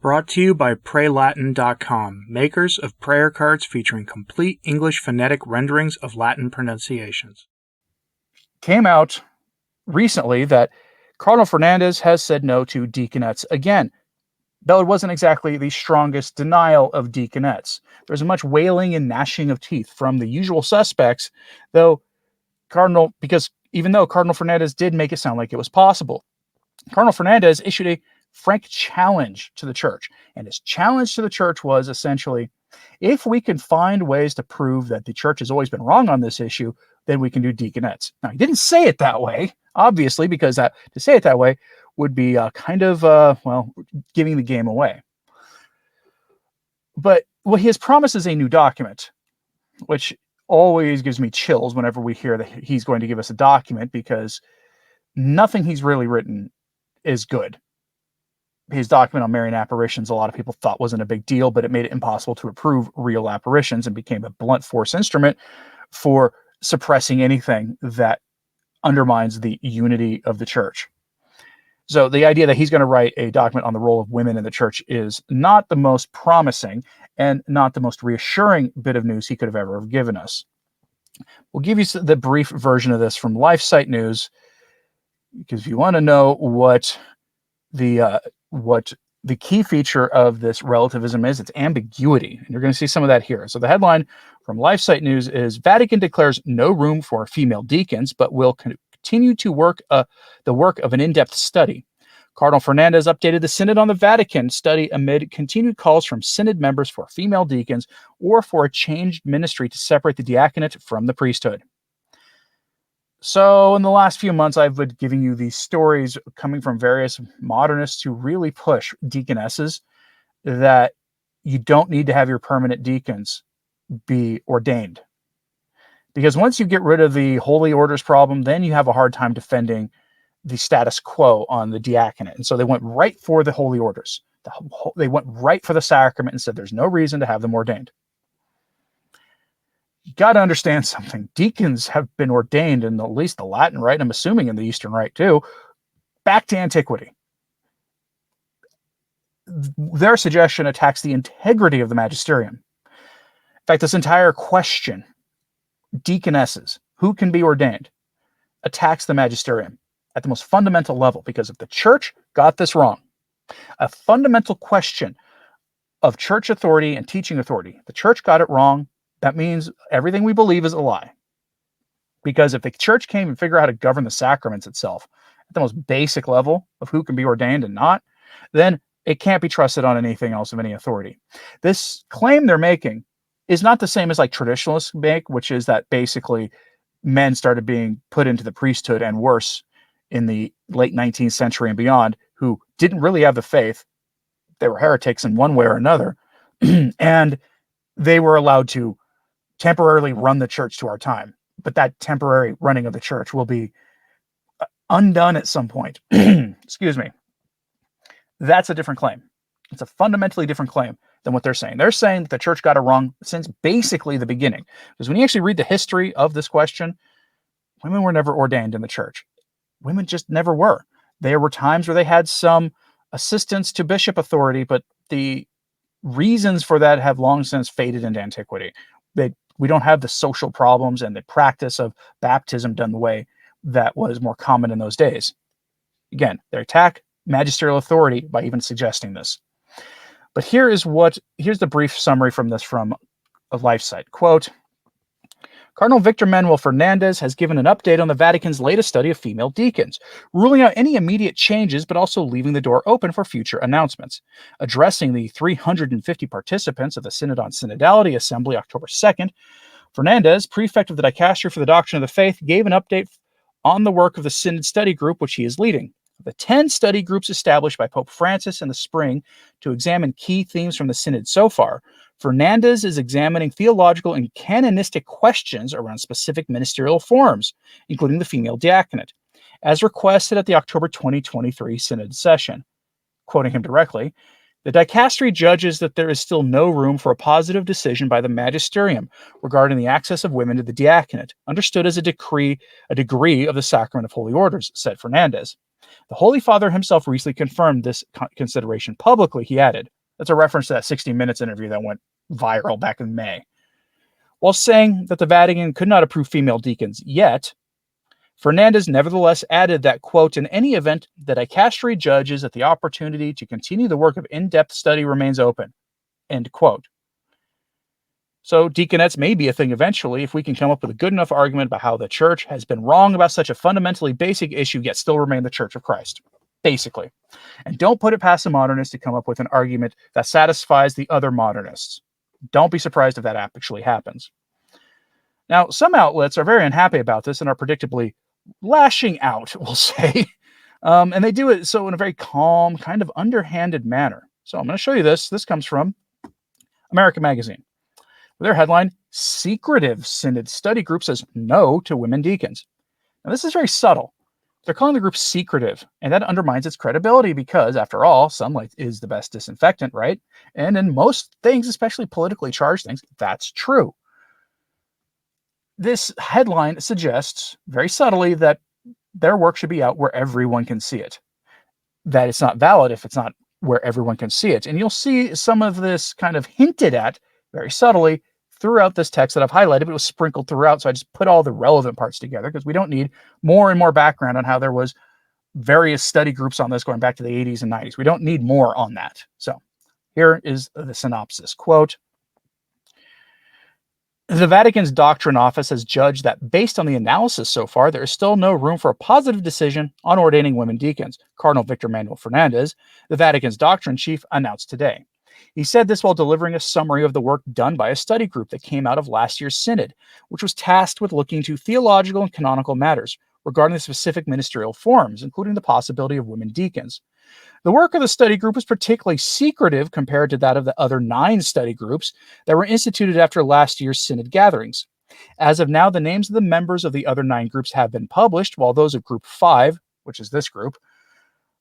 Brought to you by PrayLatin.com, makers of prayer cards featuring complete English phonetic renderings of Latin pronunciations. Came out recently that Cardinal Fernandez has said no to deaconettes again, though it wasn't exactly the strongest denial of deaconettes. There's much wailing and gnashing of teeth from the usual suspects, because even though Cardinal Fernandez did make it sound like it was possible, Cardinal Fernandez issued a frank challenge to the church. And his challenge to the church was essentially, if we can find ways to prove that the church has always been wrong on this issue, then we can do deaconettes. Now, he didn't say it that way, obviously, because to say it that way would be giving the game away. But what he has promised is a new document, which always gives me chills whenever we hear that he's going to give us a document, because nothing he's really written is good. His document on Marian apparitions, a lot of people thought wasn't a big deal, but it made it impossible to approve real apparitions and became a blunt force instrument for suppressing anything that undermines the unity of the church. So the idea that he's going to write a document on the role of women in the church is not the most promising and not the most reassuring bit of news he could have ever given us. We'll give you the brief version of this from LifeSite News, because if you want to know what the key feature of this relativism is, it's ambiguity. And you're going to see some of that here. So the headline from LifeSite News is, Vatican declares no room for female deacons, but will continue to work the work of an in-depth study. Cardinal Fernandez updated the Synod on the Vatican study amid continued calls from Synod members for female deacons or for a changed ministry to separate the diaconate from the priesthood. So in the last few months, I've been giving you these stories coming from various modernists who really push deaconesses, that you don't need to have your permanent deacons be ordained. Because once you get rid of the holy orders problem, then you have a hard time defending the status quo on the diaconate. And so they went right for the holy orders. They went right for the sacrament and said there's no reason to have them ordained. You got to understand something. Deacons have been ordained in at least the Latin Rite, I'm assuming in the Eastern Rite too, back to antiquity. Their suggestion attacks the integrity of the magisterium. In fact, this entire question, deaconesses, who can be ordained, attacks the magisterium at the most fundamental level, because if the church got this wrong, a fundamental question of church authority and teaching authority, the church got it wrong, that means everything we believe is a lie. Because if the church can't even figure out how to govern the sacraments itself at the most basic level of who can be ordained and not, then it can't be trusted on anything else of any authority. This claim they're making is not the same as like traditionalists make, which is that basically men started being put into the priesthood and worse in the late 19th century and beyond, who didn't really have the faith. They were heretics in one way or another. And they were allowed to temporarily run the church to our time. But that temporary running of the church will be undone at some point. Excuse me. That's a different claim. It's a fundamentally different claim than what they're saying. They're saying that the church got it wrong since basically the beginning. Because when you actually read the history of this question, women were never ordained in the church. Women just never were. There were times where they had some assistance to bishop authority, but the reasons for that have long since faded into antiquity. We don't have the social problems and the practice of baptism done the way that was more common in those days. Again, they attack magisterial authority by even suggesting this. But here's the brief summary from this from a LifeSite. Quote, Cardinal Victor Manuel Fernandez has given an update on the Vatican's latest study of female deacons, ruling out any immediate changes, but also leaving the door open for future announcements. Addressing the 350 participants of the Synod on Synodality Assembly October 2nd, Fernandez, prefect of the Dicastery for the Doctrine of the Faith, gave an update on the work of the Synod Study Group, which he is leading. The 10 study groups established by Pope Francis in the spring to examine key themes from the Synod so far, Fernandez is examining theological and canonistic questions around specific ministerial forms, including the female diaconate, as requested at the October 2023 Synod session. Quoting him directly, the dicastery judges that there is still no room for a positive decision by the magisterium regarding the access of women to the diaconate, understood as a degree of the sacrament of holy orders, said Fernandez. The Holy Father himself recently confirmed this consideration publicly, he added. That's a reference to that 60 Minutes interview that went viral back in May. While saying that the Vatican could not approve female deacons yet, Fernandez nevertheless added that, quote, in any event, the dicastery judges that the opportunity to continue the work of in-depth study remains open, end quote. So deaconettes may be a thing eventually if we can come up with a good enough argument about how the church has been wrong about such a fundamentally basic issue, yet still remain the Church of Christ, basically. And don't put it past the modernists to come up with an argument that satisfies the other modernists. Don't be surprised if that actually happens. Now, some outlets are very unhappy about this and are predictably lashing out, we'll say. And they do it so in a very calm, kind of underhanded manner. So I'm going to show you this. This comes from American Magazine. With their headline, Secretive Synod Study Group Says No to Women Deacons. Now, this is very subtle. They're calling the group secretive, and that undermines its credibility because, after all, sunlight is the best disinfectant, right? And in most things, especially politically charged things, that's true. This headline suggests, very subtly, that their work should be out where everyone can see it. That it's not valid if it's not where everyone can see it. And you'll see some of this kind of hinted at, very subtly, throughout this text that I've highlighted, but it was sprinkled throughout, so I just put all the relevant parts together because we don't need more and more background on how there was various study groups on this going back to the 80s and 90s. We don't need more on that. So here is the synopsis. Quote, the Vatican's Doctrine Office has judged that based on the analysis so far, there is still no room for a positive decision on ordaining women deacons, Cardinal Victor Manuel Fernandez, the Vatican's doctrine chief, announced today. He said this while delivering a summary of the work done by a study group that came out of last year's synod, which was tasked with looking to theological and canonical matters regarding the specific ministerial forms, including the possibility of women deacons. The work of the study group was particularly secretive compared to that of the other 9 study groups that were instituted after last year's synod gatherings. As of now, the names of the members of the other 9 groups have been published, while those of Group 5, which is this group,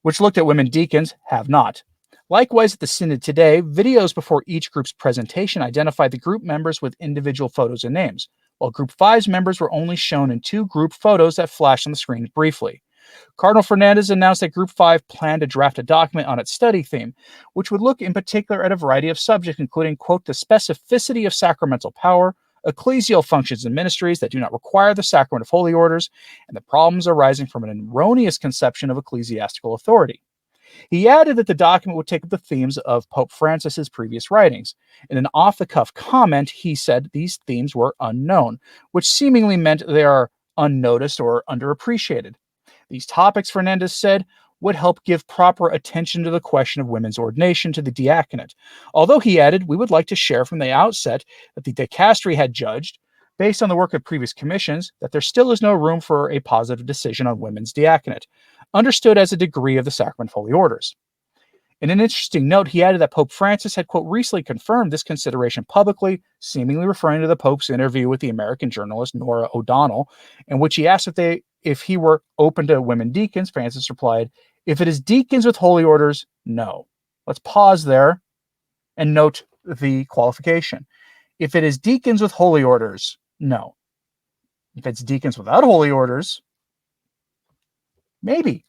which looked at women deacons, have not. Likewise, at the synod today, videos before each group's presentation identified the group members with individual photos and names, while Group 5's members were only shown in 2 group photos that flashed on the screen briefly. Cardinal Fernandez announced that Group 5 planned to draft a document on its study theme, which would look in particular at a variety of subjects, including, quote, the specificity of sacramental power, ecclesial functions and ministries that do not require the sacrament of holy orders, and the problems arising from an erroneous conception of ecclesiastical authority. He added that the document would take up the themes of Pope Francis's previous writings. In an off-the-cuff comment, he said these themes were unknown, which seemingly meant they are unnoticed or underappreciated. These topics, Fernandez said, would help give proper attention to the question of women's ordination to the diaconate. Although, he added, we would like to share from the outset that the dicastery had judged, based on the work of previous commissions, that there still is no room for a positive decision on women's diaconate, understood as a degree of the sacrament of holy orders. In an interesting note, he added that Pope Francis had, quote, recently confirmed this consideration publicly, seemingly referring to the Pope's interview with the American journalist Nora O'Donnell, in which he asked if he were open to women deacons. Francis replied, if it is deacons with holy orders, no. Let's pause there and note the qualification. If it is deacons with holy orders, no. If it's deacons without holy orders, maybe.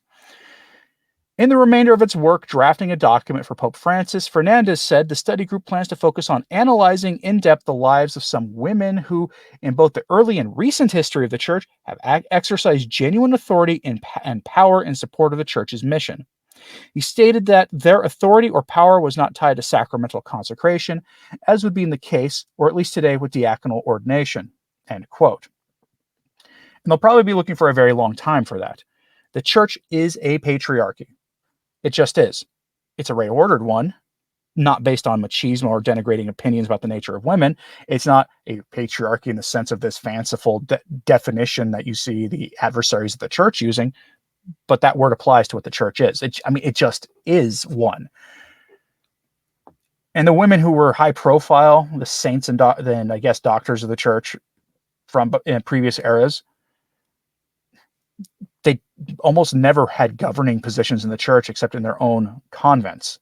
In the remainder of its work drafting a document for Pope Francis, Fernandez said the study group plans to focus on analyzing in depth the lives of some women who, in both the early and recent history of the church, have exercised genuine authority and power in support of the church's mission. He stated that their authority or power was not tied to sacramental consecration, as would be in the case, or at least today, with diaconal ordination. End quote. And they'll probably be looking for a very long time for that. The church is a patriarchy. It just is. It's a reordered one, not based on machismo or denigrating opinions about the nature of women. It's not a patriarchy in the sense of this fanciful definition that you see the adversaries of the church using, but that word applies to what the church is. It just is one. And the women who were high profile, the saints and I guess doctors of the church from in previous eras, they almost never had governing positions in the church except in their own convents.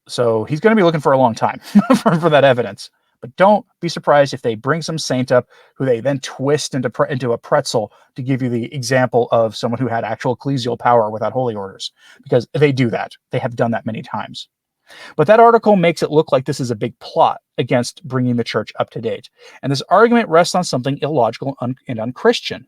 So he's going to be looking for a long time for that evidence. But don't be surprised if they bring some saint up who they then twist into a pretzel to give you the example of someone who had actual ecclesial power without holy orders. Because they do that. They have done that many times. But that article makes it look like this is a big plot against bringing the church up to date. And this argument rests on something illogical and unchristian.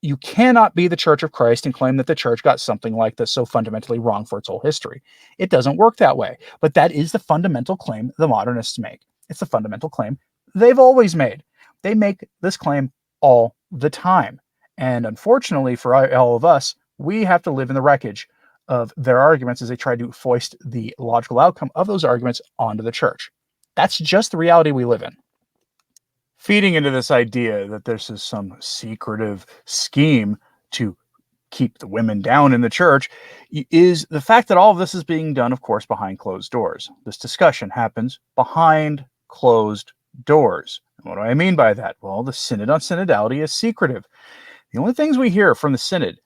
You cannot be the Church of Christ and claim that the church got something like this so fundamentally wrong for its whole history. It doesn't work that way. But that is the fundamental claim the modernists make. It's the fundamental claim they've always made. They make this claim all the time. And unfortunately for all of us, we have to live in the wreckage of their arguments as they try to foist the logical outcome of those arguments onto the church. That's just the reality we live in. Feeding into this idea that this is some secretive scheme to keep the women down in the church is the fact that all of this is being done, of course, behind closed doors. This discussion happens behind closed doors. And what do I mean by that? Well, the Synod on Synodality is secretive. The only things we hear from the Synod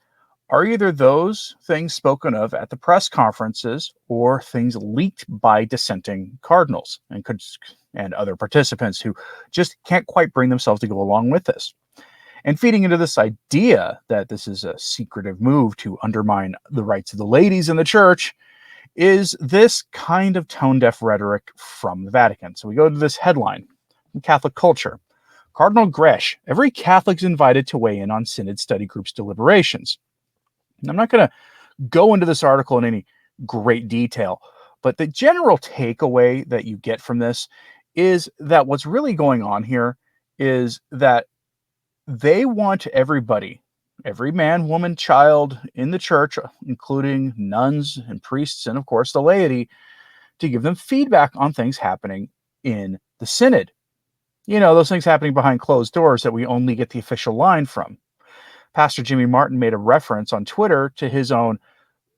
are either those things spoken of at the press conferences or things leaked by dissenting cardinals and other participants who just can't quite bring themselves to go along with this. And feeding into this idea that this is a secretive move to undermine the rights of the ladies in the church is this kind of tone-deaf rhetoric from the Vatican. So we go to this headline in Catholic Culture. Cardinal Gresh, every Catholic's invited to weigh in on Synod study group's deliberations. And I'm not going to go into this article in any great detail, but the general takeaway that you get from this is that what's really going on here is that they want everybody, every man, woman, child in the church, including nuns and priests, and of course the laity, to give them feedback on things happening in the Synod. You know, those things happening behind closed doors that we only get the official line from. Pastor Jimmy Martin made a reference on Twitter to his own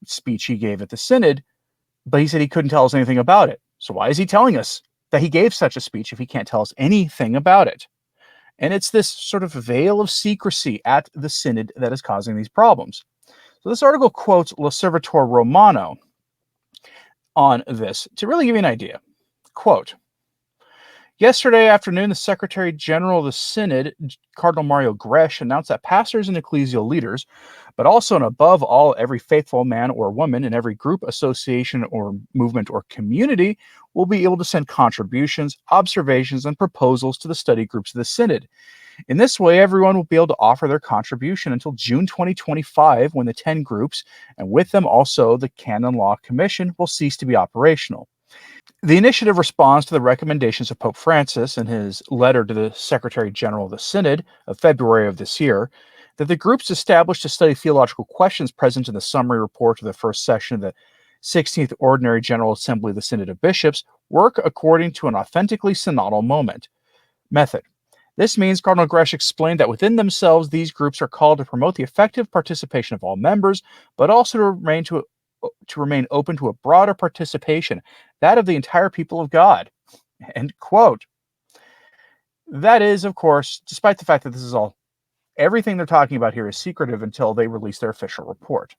speech he gave at the Synod, but he said he couldn't tell us anything about it. So why is he telling us that he gave such a speech if he can't tell us anything about it? And it's this sort of veil of secrecy at the Synod that is causing these problems. So this article quotes L'Osservatore Romano on this to really give you an idea. Quote, yesterday afternoon, the Secretary General of the Synod, Cardinal Mario Gresh, announced that pastors and ecclesial leaders, but also and above all, every faithful man or woman in every group, association, or movement or community will be able to send contributions, observations, and proposals to the study groups of the Synod. In this way, everyone will be able to offer their contribution until June 2025, when the 10 groups, and with them also the Canon Law Commission, will cease to be operational. The initiative responds to the recommendations of Pope Francis in his letter to the Secretary General of the Synod of February of this year, that the groups established to study theological questions present in the summary report of the first session of the 16th Ordinary General Assembly of the Synod of Bishops work according to an authentically synodal method. This means, Cardinal Gresh explained, that within themselves these groups are called to promote the effective participation of all members, but also to remain open to a broader participation, that of the entire people of God. End quote. That is, of course, despite the fact that this is all, everything they're talking about here is secretive until they release their official report.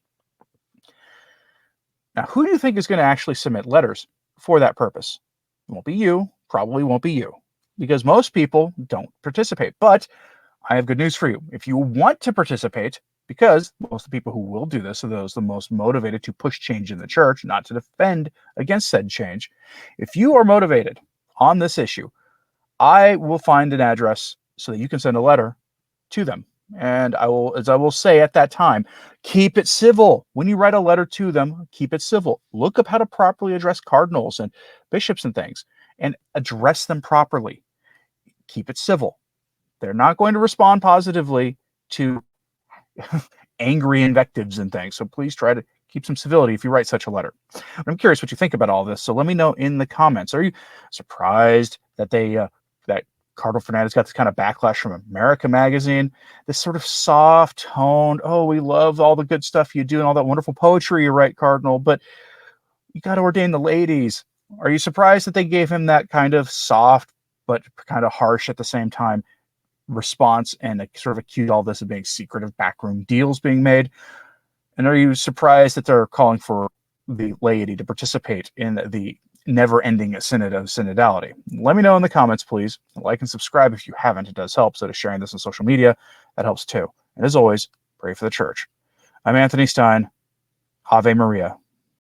Now, who do you think is going to actually submit letters for that purpose? It won't be you, probably won't be you, because most people don't participate. But I have good news for you. If you want to participate, because most of the people who will do this are those the most motivated to push change in the church, not to defend against said change. If you are motivated on this issue, I will find an address so that you can send a letter to them. And I will, as I will say at that time, keep it civil. When you write a letter to them, keep it civil. Look up how to properly address cardinals and bishops and things, and address them properly. Keep it civil. They're not going to respond positively to angry invectives and things. So please try to keep some civility if you write such a letter. I'm curious what you think about all this. So let me know in the comments. Are you surprised that that Cardinal Fernandez got this kind of backlash from America Magazine? This sort of soft toned, oh, we love all the good stuff you do and all that wonderful poetry you write, Cardinal, but you got to ordain the ladies. Are you surprised that they gave him that kind of soft but kind of harsh at the same time response and sort of accused all this of being secretive backroom deals being made? And are you surprised that they're calling for the laity to participate in the never-ending synod of synodality? Let me know in the comments, please. Like and subscribe if you haven't. It does help. So to sharing this on social media, that helps too. And as always, pray for the church. I'm Anthony Stine. Ave Maria.